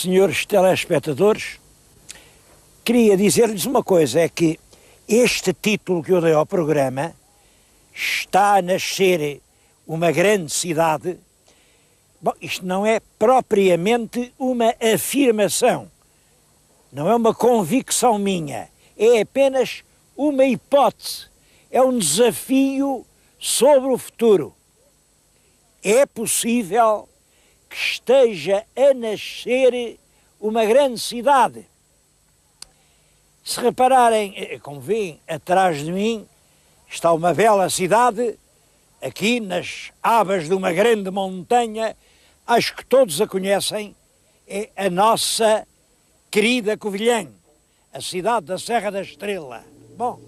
senhores telespectadores, queria dizer-lhes uma coisa, é que este título que eu dei ao programa, Está a Nascer uma Grande Cidade, bom, isto não é propriamente uma afirmação, não é uma convicção minha, é apenas uma hipótese, é um desafio sobre o futuro. É possível que esteja a nascer uma grande cidade. Se repararem, como veem, atrás de mim está uma bela cidade, aqui nas abas de uma grande montanha, acho que todos a conhecem, é a nossa querida Covilhã, a cidade da Serra da Estrela. Bom,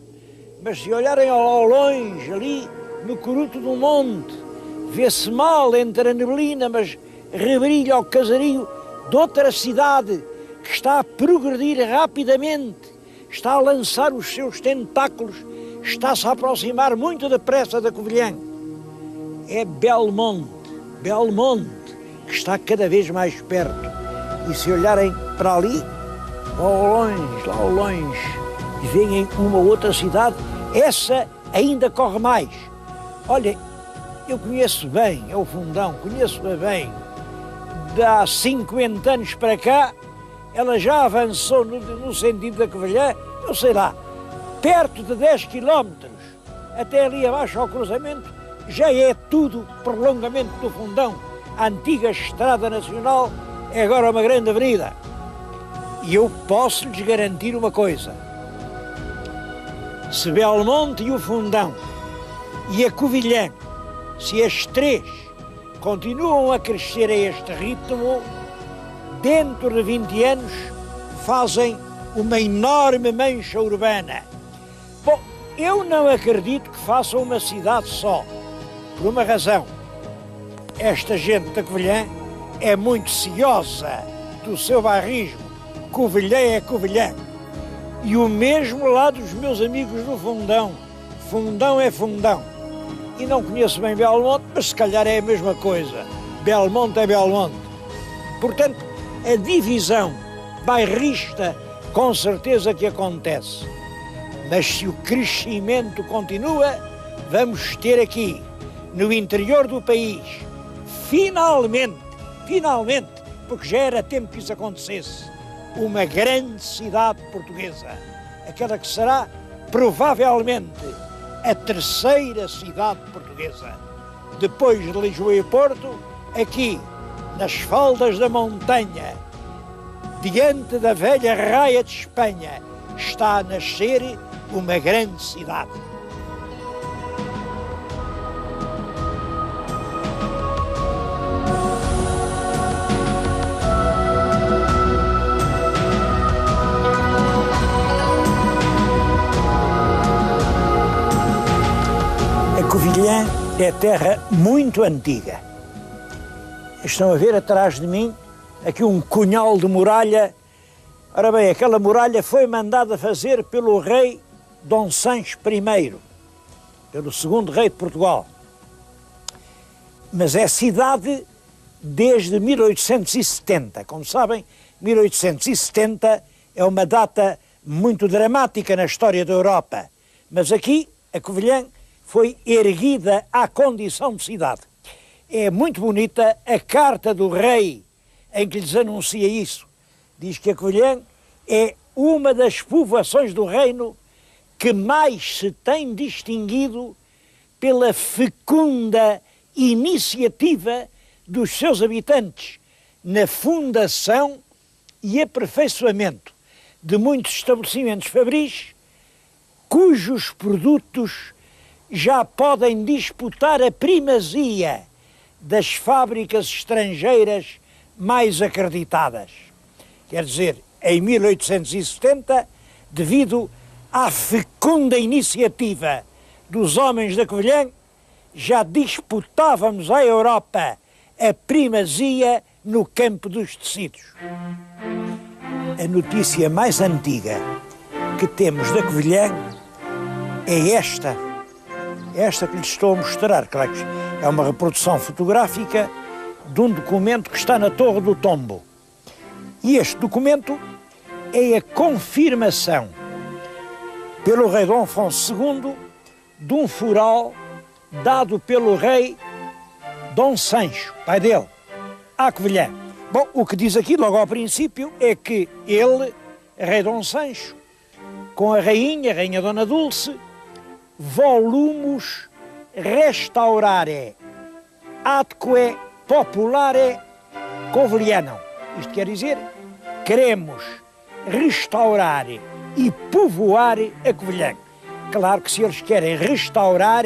mas se olharem ao longe, ali no coruto do monte, vê-se mal entre a neblina, mas rebrilha o casario de outra cidade que está a progredir rapidamente, está a lançar os seus tentáculos, está-se a aproximar muito depressa da Covilhã. É Belmonte, que está cada vez mais perto. E se olharem para ali, lá ao longe, e veem uma outra cidade, essa ainda corre mais. Olha, eu conheço bem, é o Fundão, conheço-a bem. De há 50 anos para cá, ela já avançou no sentido da Covilhã, eu sei lá, perto de 10 quilómetros, até ali abaixo ao cruzamento, já é tudo prolongamento do Fundão. A antiga Estrada Nacional é agora uma grande avenida. E eu posso lhes garantir uma coisa. Se Belmonte e o Fundão e a Covilhã, se as três continuam a crescer a este ritmo, dentro de 20 anos fazem uma enorme mancha urbana. Bom, eu não acredito que façam uma cidade só, por uma razão. Esta gente da Covilhã é muito ciosa do seu bairrismo. Covilhã é Covilhã. E o mesmo lá dos meus amigos do Fundão. Fundão é Fundão. E não conheço bem Belmonte, mas se calhar é a mesma coisa. Belmonte é Belmonte. Portanto, a divisão bairrista com certeza que acontece. Mas se o crescimento continua, vamos ter aqui, no interior do país, finalmente, porque já era tempo que isso acontecesse, uma grande cidade portuguesa. Aquela que será, provavelmente, a terceira cidade portuguesa. Depois de Lisboa e Porto, aqui, nas faldas da montanha, diante da velha raia de Espanha, está a nascer uma grande cidade. A Covilhã é terra muito antiga. Estão a ver atrás de mim aqui um cunhal de muralha. Ora bem, aquela muralha foi mandada fazer pelo rei Dom Sancho I, pelo segundo rei de Portugal. Mas é cidade desde 1870. Como sabem, 1870 é uma data muito dramática na história da Europa. Mas aqui, a Covilhã foi erguida à condição de cidade. É muito bonita a carta do rei em que lhes anuncia isso. Diz que a Covilhã é uma das povoações do reino que mais se tem distinguido pela fecunda iniciativa dos seus habitantes na fundação e aperfeiçoamento de muitos estabelecimentos fabris, cujos produtos já podem disputar a primazia das fábricas estrangeiras mais acreditadas. Quer dizer, em 1870, devido à fecunda iniciativa dos homens da Covilhã, já disputávamos à Europa a primazia no campo dos tecidos. A notícia mais antiga que temos da Covilhã é esta que lhes estou a mostrar. Claro que é uma reprodução fotográfica de um documento que está na Torre do Tombo. E este documento é a confirmação pelo rei Dom Afonso II de um fural dado pelo rei Dom Sancho, pai dele, à Covilhã. Bom, o que diz aqui logo ao princípio é que ele, rei Dom Sancho, com a rainha Dona Dulce, volumus restaurare atque populare Covilhanum. Isto quer dizer, queremos restaurar e povoar a Covilhã. Claro que se eles querem restaurar,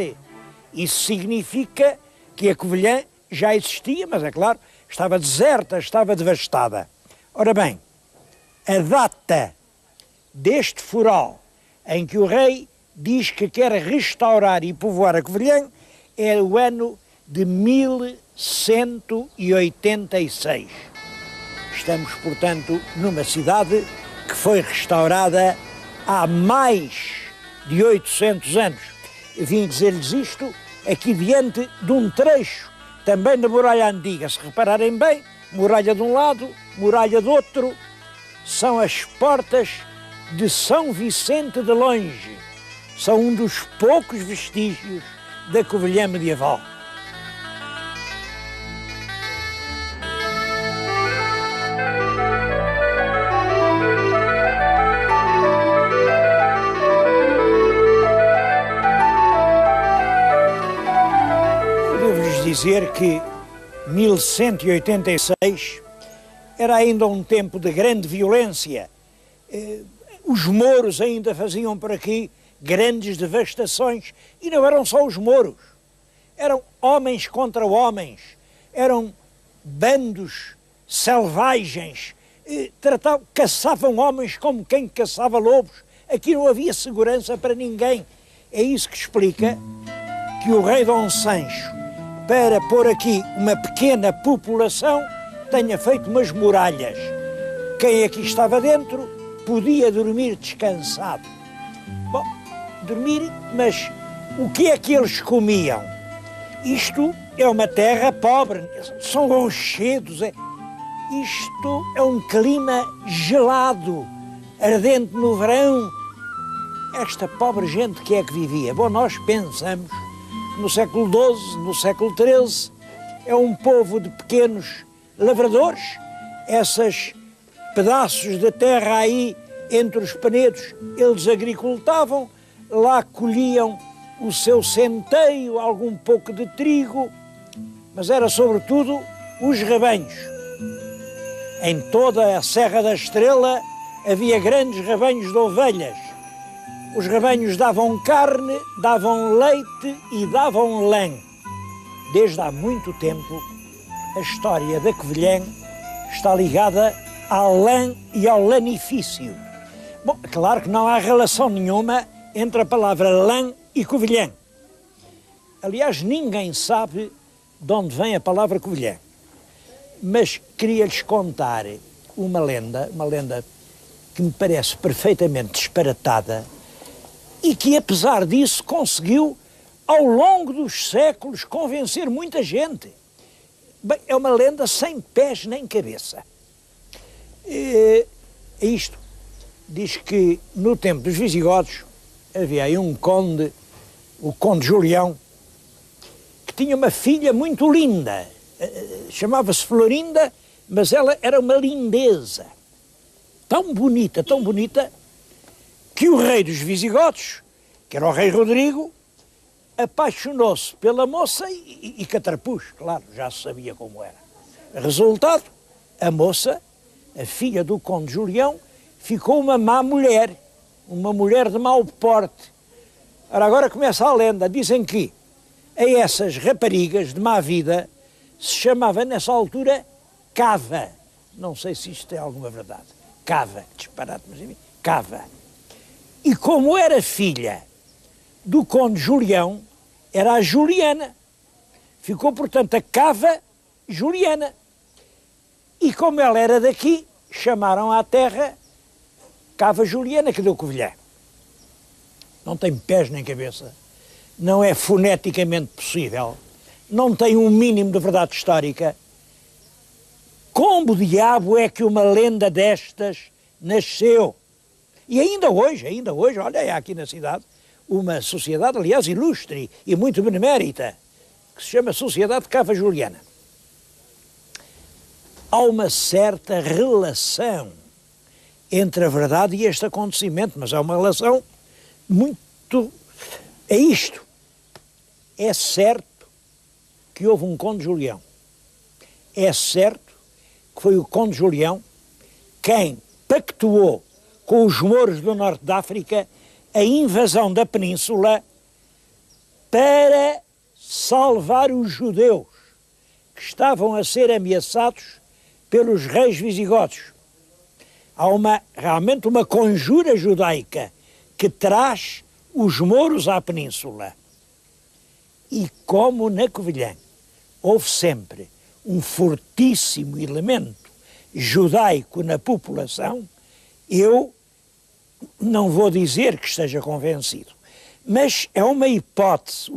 isso significa que a Covilhã já existia, mas é claro, estava deserta, estava devastada. Ora bem, a data deste fural em que o rei diz que quer restaurar e povoar a Covilhã é o ano de 1186. Estamos, portanto, numa cidade que foi restaurada há mais de 800 anos. Vim dizer-lhes isto aqui diante de um trecho, também da muralha antiga. Se repararem bem, muralha de um lado, muralha do outro, são as portas de São Vicente de Longe. São um dos poucos vestígios da Covilhã medieval. Devo-lhes dizer que 1186 era ainda um tempo de grande violência. Os mouros ainda faziam por aqui grandes devastações, e não eram só os mouros, eram homens contra homens, eram bandos selvagens, caçavam homens como quem caçava lobos. Aqui não havia segurança para ninguém. É isso que explica que o rei Dom Sancho, para pôr aqui uma pequena população, tenha feito umas muralhas. Quem aqui estava dentro podia dormir descansado. Bom, dormir, mas o que é que eles comiam? Isto é uma terra pobre, são rochedos, isto é um clima gelado, ardente no verão. Esta pobre gente que é que vivia? Bom, nós pensamos no século XII, no século XIII, é um povo de pequenos lavradores, esses pedaços de terra aí entre os penedos, eles agricultavam, lá colhiam o seu centeio, algum pouco de trigo, mas era sobretudo os rebanhos. Em toda a Serra da Estrela havia grandes rebanhos de ovelhas. Os rebanhos davam carne, davam leite e davam lã. Desde há muito tempo, a história da Covilhã está ligada à lã e ao lanifício. Bom, claro que não há relação nenhuma entre a palavra lã e Covilhã. Aliás, ninguém sabe de onde vem a palavra Covilhã. Mas queria-lhes contar uma lenda que me parece perfeitamente disparatada e que, apesar disso, conseguiu, ao longo dos séculos, convencer muita gente. Bem, é uma lenda sem pés nem cabeça. É isto. Diz que no tempo dos visigodos havia aí um conde, o conde Julião, que tinha uma filha muito linda. Chamava-se Florinda, mas ela era uma lindeza. Tão bonita, que o rei dos visigodos, que era o rei Rodrigo, apaixonou-se pela moça e catrapuz, claro, já se sabia como era. Resultado, a moça, a filha do conde Julião, ficou uma má mulher, uma mulher de mau porte. Ora, agora começa a lenda. Dizem que a essas raparigas de má vida se chamava nessa altura cava. Não sei se isto tem alguma verdade. Cava, disparate, mas enfim, cava. E como era filha do conde Julião, era a Juliana. Ficou, portanto, a cava Juliana. E como ela era daqui, chamaram à terra Cava Juliana, que deu Covilhã. Não tem pés nem cabeça, não é foneticamente possível, não tem um mínimo de verdade histórica. como diabo é que uma lenda destas nasceu? E ainda hoje, olha, há aqui na cidade uma sociedade, aliás, ilustre e muito benemérita, que se chama Sociedade Cava Juliana. Há uma certa relação entre a verdade e este acontecimento, mas há uma relação muito... É isto. É certo que houve um Conde Julião. É certo que foi o Conde Julião quem pactuou com os mouros do norte da África a invasão da península para salvar os judeus que estavam a ser ameaçados pelos reis visigodos. Há realmente uma conjura judaica que traz os mouros à península. E como na Covilhã houve sempre um fortíssimo elemento judaico na população, eu não vou dizer que esteja convencido, mas é uma hipótese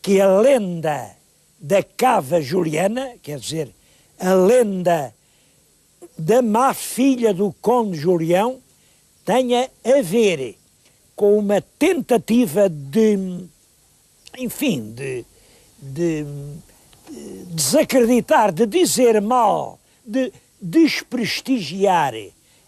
que a lenda da Cava Juliana, quer dizer, a lenda da má filha do Conde Julião, tenha a ver com uma tentativa de, enfim, de desacreditar, de dizer mal, de desprestigiar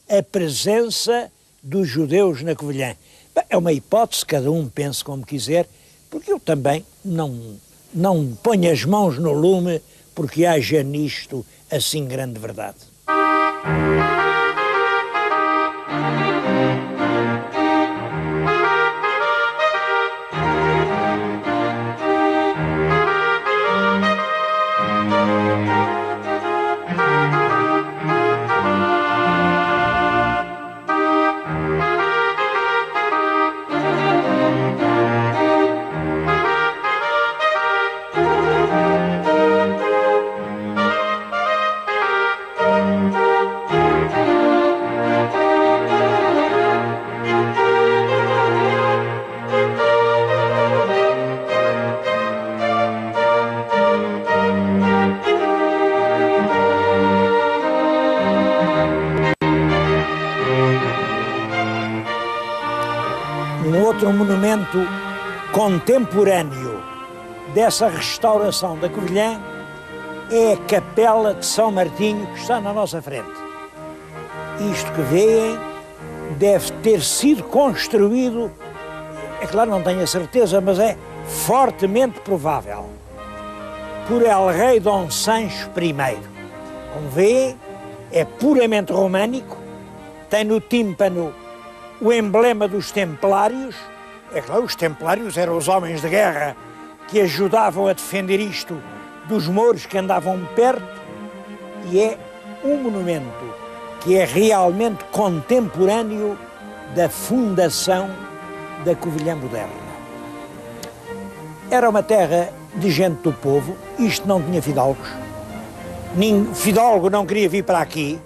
a presença dos judeus na Covilhã. Bem, é uma hipótese, cada um pense como quiser, porque eu também não ponho as mãos no lume porque haja nisto assim grande verdade. Outro monumento contemporâneo dessa restauração da Covilhã é a Capela de São Martinho, que está na nossa frente. Isto que veem deve ter sido construído, é claro, não tenho a certeza, mas é fortemente provável, por El-Rei Dom Sancho I. Como veem, é puramente românico, tem no tímpano o emblema dos Templários. É claro, os Templários eram os homens de guerra que ajudavam a defender isto dos mouros que andavam perto, e é um monumento que é realmente contemporâneo da fundação da Covilhã moderna. Era uma terra de gente do povo, isto não tinha fidalgos, fidalgo não queria vir para aqui,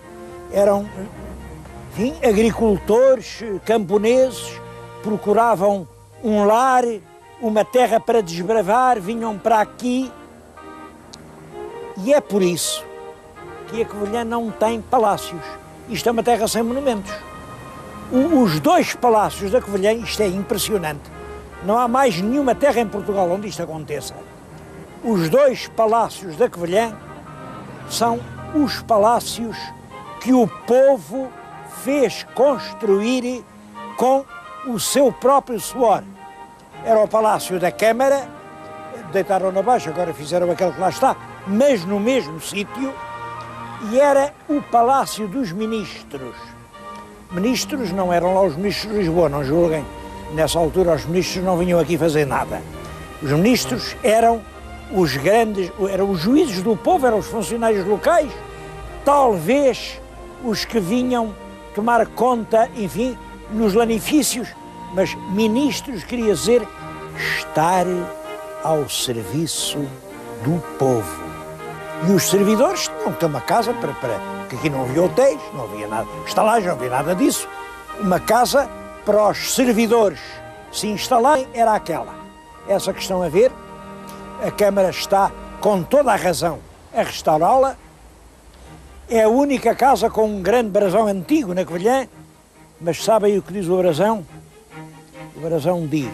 eram, enfim, agricultores, camponeses, procuravam um lar, uma terra para desbravar, vinham para aqui, e é por isso que a Covilhã não tem palácios. Isto é uma terra sem monumentos. Os dois palácios da Covilhã, isto é impressionante, não há mais nenhuma terra em Portugal onde isto aconteça. Os dois palácios da Covilhã são os palácios que o povo fez construir com o seu próprio suor. Era o Palácio da Câmara, deitaram-no abaixo, agora fizeram aquele que lá está, mas no mesmo sítio, e era o Palácio dos Ministros. Ministros não eram lá os ministros de Lisboa, não julguem, nessa altura os ministros não vinham aqui fazer nada. Os ministros eram os grandes, eram os juízes do povo, eram os funcionários locais, talvez os que vinham tomar conta, enfim, nos lanifícios, mas ministros queria dizer estar ao serviço do povo. E os servidores tinham que ter uma casa porque aqui não havia hotéis, não havia nada, estalagem, não havia nada disso. Uma casa para os servidores se instalarem era aquela. Essa que estão a ver, a Câmara está com toda a razão a restaurá-la, É a única casa com um grande brasão antigo na Covilhã, mas sabem o que diz o brasão? O brasão diz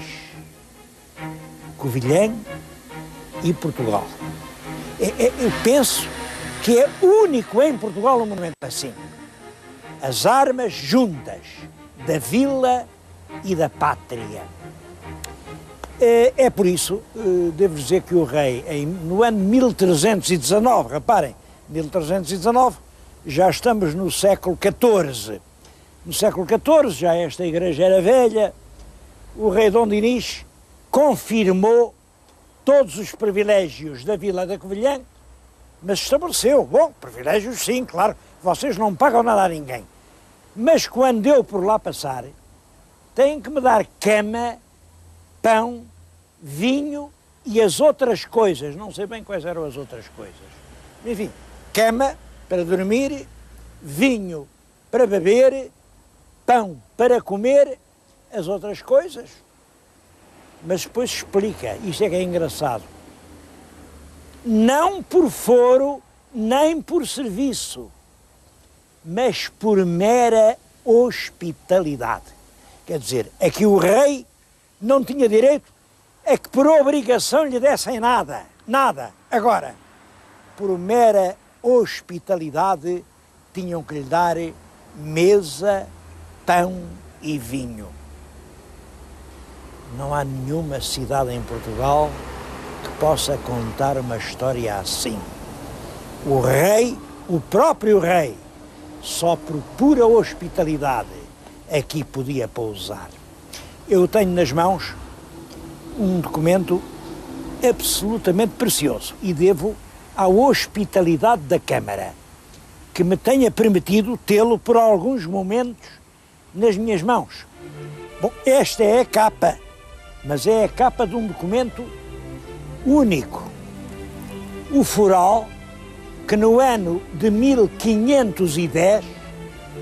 Covilhã e Portugal. Eu penso que é único em Portugal um monumento assim. As armas juntas da vila e da pátria. É por isso, devo dizer que o rei, no ano 1319, reparem, 1319, já estamos no século XIV. No século XIV, já esta igreja era velha, o rei Dom Dinis confirmou todos os privilégios da Vila da Covilhã, mas estabeleceu, bom, privilégios sim, claro, vocês não pagam nada a ninguém, mas quando eu por lá passar, têm que me dar cama, pão, vinho e as outras coisas, não sei bem quais eram as outras coisas, enfim, cama para dormir, vinho para beber, pão para comer, as outras coisas. Mas depois explica, isto é que é engraçado, não por foro nem por serviço, mas por mera hospitalidade. Quer dizer, é que o rei não tinha direito a que por obrigação lhe dessem nada, nada. Agora, por mera hospitalidade, tinham que lhe dar mesa, pão e vinho. Não há nenhuma cidade em Portugal que possa contar uma história assim. O rei, o próprio rei, só por pura hospitalidade aqui podia pousar. Eu tenho nas mãos um documento absolutamente precioso e devo à hospitalidade da Câmara, que me tenha permitido tê-lo por alguns momentos nas minhas mãos. Bom, esta é a capa, mas é a capa de um documento único. O foral que no ano de 1510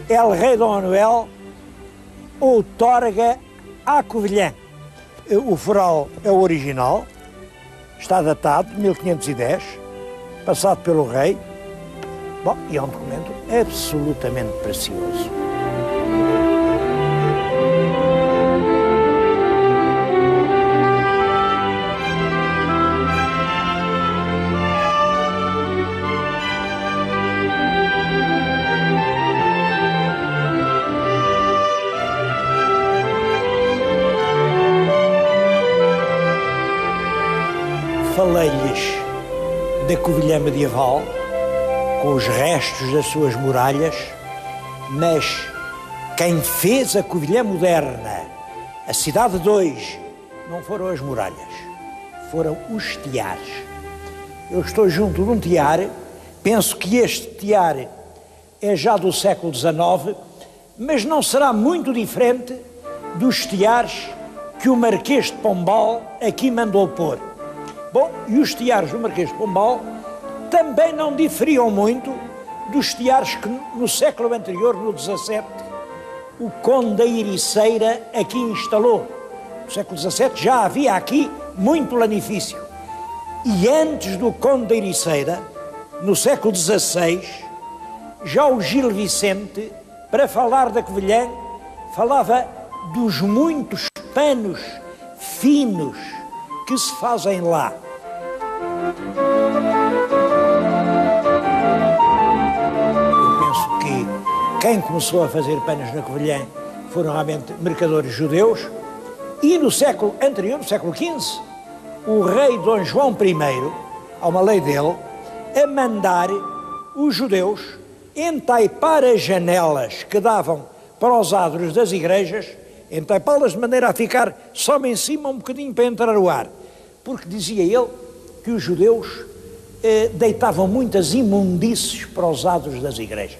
El Rei Dom Manuel outorga à Covilhã. O foral é o original, está datado de 1510, passado pelo rei. Bom, e é um documento absolutamente precioso. Falei-lhes da Covilhã medieval, com os restos das suas muralhas, mas quem fez a Covilhã moderna, a cidade de hoje, não foram as muralhas, foram os teares. Eu estou junto de um tear, penso que este tear é já do século XIX, mas não será muito diferente dos teares que o Marquês de Pombal aqui mandou pôr. Bom, e os teares do Marquês de Pombal também não diferiam muito dos teares que no século anterior, no XVII, o Conde da Ericeira aqui instalou. No século XVII já havia aqui muito lanifício. E antes do Conde da Ericeira, no século XVI, já o Gil Vicente, para falar da Covilhã, falava dos muitos panos finos que se fazem lá. Eu penso que quem começou a fazer panos na Covilhã foram realmente mercadores judeus, e no século anterior, no século XV, o rei Dom João I, há uma lei dele, a mandar os judeus entaipar as janelas que davam para os adros das igrejas, entaipá-las de maneira a ficar só em cima um bocadinho para entrar o ar, porque dizia ele que os judeus deitavam muitas imundícies para os adros das igrejas.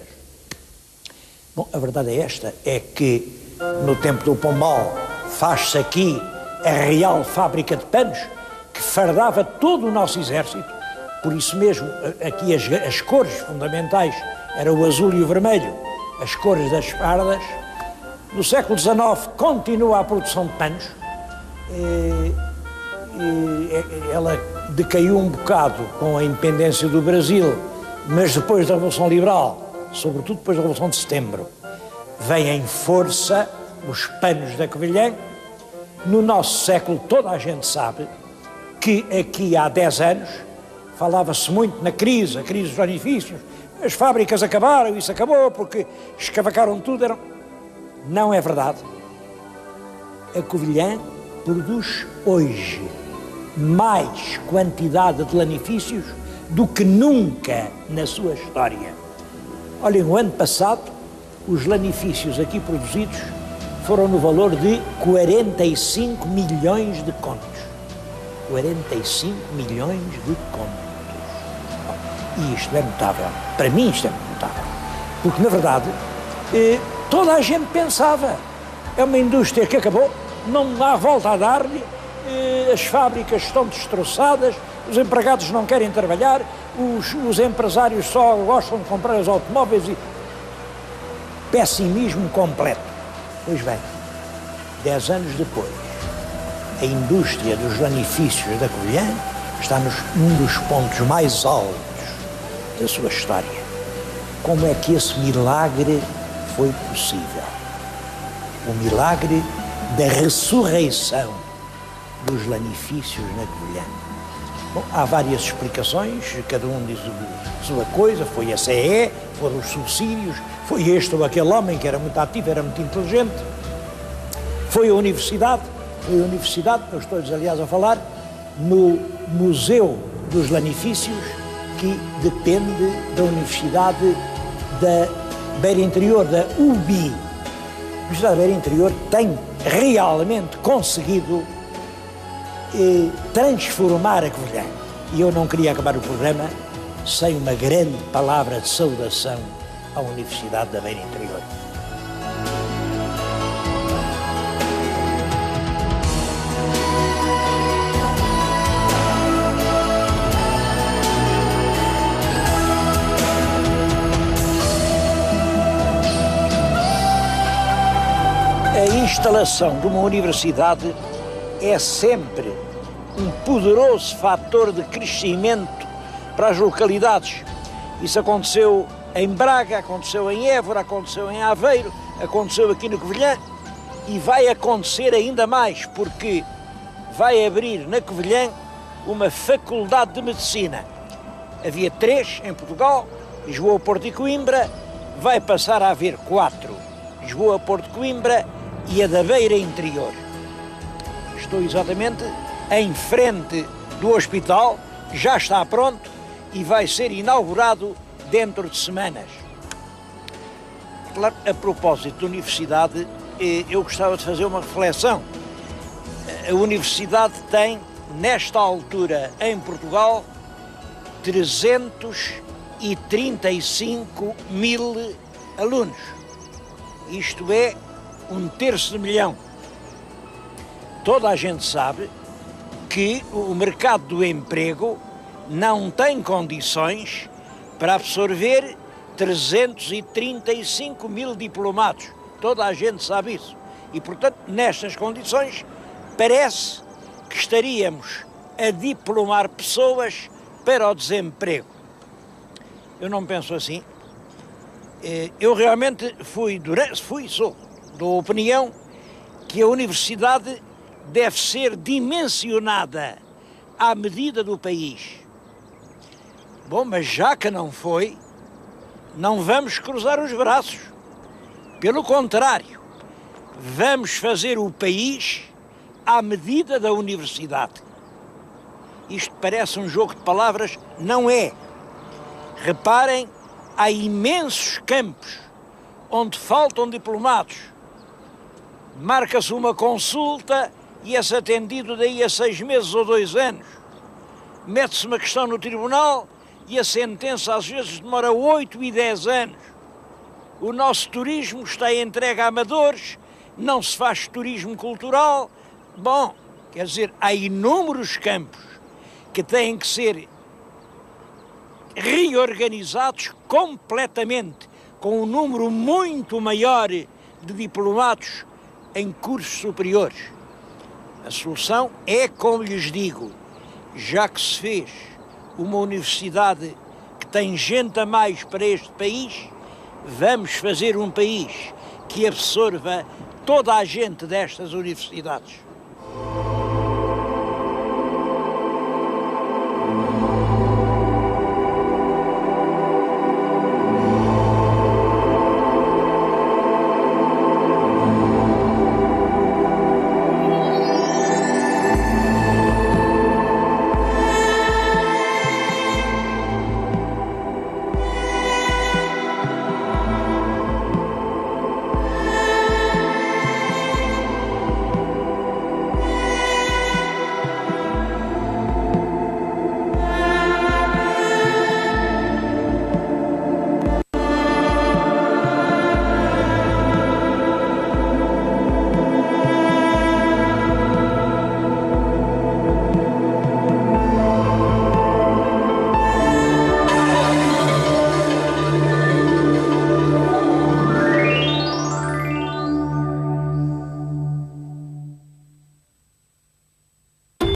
Bom, a verdade é esta, é que no tempo do Pombal faz-se aqui a Real Fábrica de Panos, que fardava todo o nosso exército, por isso mesmo aqui as cores fundamentais eram o azul e o vermelho, as cores das fardas. No século XIX continua a produção de panos, ela decaiu um bocado com a independência do Brasil Mas depois da Revolução Liberal, sobretudo depois da Revolução de Setembro, vem em força os panos da Covilhã. No nosso século toda a gente sabe que aqui há 10 anos falava-se muito na crise, a crise dos lanifícios, as fábricas acabaram, isso acabou porque escavacaram tudo. Não é verdade. A Covilhã produz hoje mais quantidade de lanifícios do que nunca na sua história. Olhem, no ano passado, os lanifícios aqui produzidos foram no valor de 45 milhões de contos. 45 milhões de contos. E isto é notável. Para mim isto é notável. Porque, na verdade, toda a gente pensava, é uma indústria que acabou, não há volta a dar-lhe, as fábricas estão destroçadas, os empregados não querem trabalhar, os empresários só gostam de comprar os automóveis e... Pessimismo completo. Pois bem, 10 anos depois, a indústria dos lanifícios da Covilhã está num dos pontos mais altos da sua história. Como é que esse milagre foi possível? O milagre da ressurreição dos lanifícios na Covilhã. Bom, há várias explicações, cada um diz a sua coisa, foi a CE, foram os subsídios, foi este ou aquele homem que era muito ativo, era muito inteligente, foi a universidade, que eu estou-lhes aliás a falar, no Museu dos Lanifícios, que depende da Universidade da Beira Interior, da UBI. A Universidade da Beira Interior tem realmente conseguido transformar a Covilhã. E eu não queria acabar o programa sem uma grande palavra de saudação à Universidade da Beira Interior. A instalação de uma universidade é sempre um poderoso fator de crescimento para as localidades. Isso aconteceu em Braga, aconteceu em Évora, aconteceu em Aveiro, aconteceu aqui no Covilhã e vai acontecer ainda mais, porque vai abrir na Covilhã uma faculdade de medicina. Havia 3 em Portugal, Lisboa, Porto e Coimbra, vai passar a haver 4, Lisboa, Porto, Coimbra e a da Beira Interior. Estou exatamente em frente do hospital, já está pronto e vai ser inaugurado dentro de semanas. Claro, a propósito da universidade, eu gostava de fazer uma reflexão. A universidade tem, nesta altura, em Portugal, 335 mil alunos. Isto é 1/3 de milhão. Toda a gente sabe que o mercado do emprego não tem condições para absorver 335 mil diplomados. Toda a gente sabe isso. E, portanto, nestas condições, parece que estaríamos a diplomar pessoas para o desemprego. Eu não penso assim. Eu realmente sou da opinião que a universidade deve ser dimensionada à medida do país. Bom, mas já que não foi, não vamos cruzar os braços. Pelo contrário, vamos fazer o país à medida da universidade. Isto parece um jogo de palavras, não é. Reparem, há imensos campos onde faltam diplomados. Marca-se uma consulta e é-se atendido daí a 6 meses ou 2 anos. Mete-se uma questão no tribunal e a sentença às vezes demora 8 e 10 anos. O nosso turismo está entregue a amadores, não se faz turismo cultural. Bom, quer dizer, há inúmeros campos que têm que ser reorganizados completamente, com um número muito maior de diplomados em cursos superiores. A solução é, como lhes digo, já que se fez uma universidade que tem gente a mais para este país, vamos fazer um país que absorva toda a gente destas universidades.